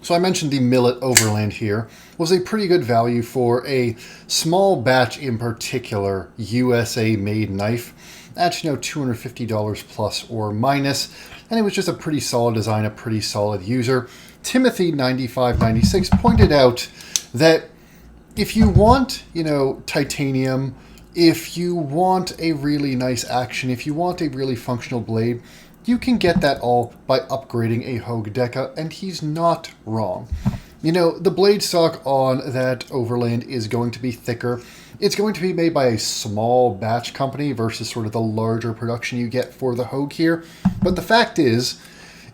So I mentioned the Millet Overland here was a pretty good value for a small batch, in particular USA-made knife at $250 plus or minus, and it was just a pretty solid design, a pretty solid user. Timothy 9596 pointed out that if you want, titanium, if you want a really nice action, if you want a really functional blade, you can get that all by upgrading a Hogue Deka, and he's not wrong. The blade stock on that Overland is going to be thicker. It's going to be made by a small batch company versus sort of the larger production you get for the Hogue here. But the fact is,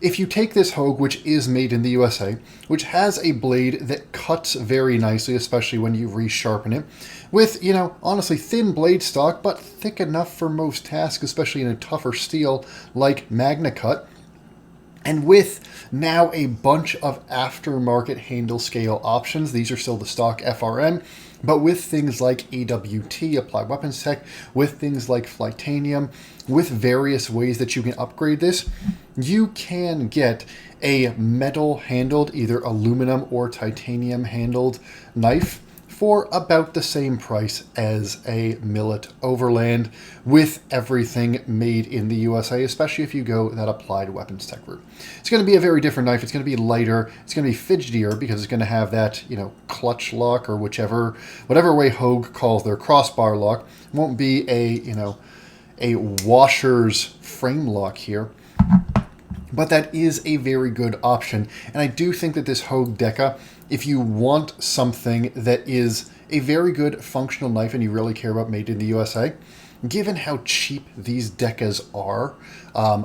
if you take this Hogue, which is made in the USA, which has a blade that cuts very nicely, especially when you resharpen it, with, honestly thin blade stock, but thick enough for most tasks, especially in a tougher steel like Magna Cut, and with now a bunch of aftermarket handle scale options. These are still the stock FRN, but with things like AWT, Applied Weapons Tech, with things like Flightanium, with various ways that you can upgrade this, you can get a metal handled, either aluminum or titanium handled knife for about the same price as a Millet Overland, with everything made in the USA, especially if you go that Applied Weapons Tech route. It's going to be a very different knife. It's going to be lighter. It's going to be fidgetier because it's going to have that, clutch lock, or whatever way Hogue calls their crossbar lock. It won't be a washer's frame lock here. But that is a very good option. And I do think that this Hogue Deka, if you want something that is a very good functional knife and you really care about made in the USA, given how cheap these Dekas are,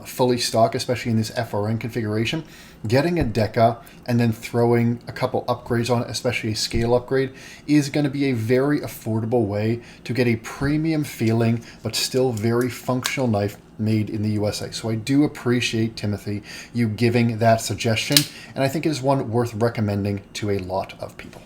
fully stock, especially in this FRN configuration, getting a Deka and then throwing a couple upgrades on it, especially a scale upgrade, is going to be a very affordable way to get a premium feeling but still very functional knife made in the USA. So I do appreciate, Timothy, you giving that suggestion, and I think it is one worth recommending to a lot of people.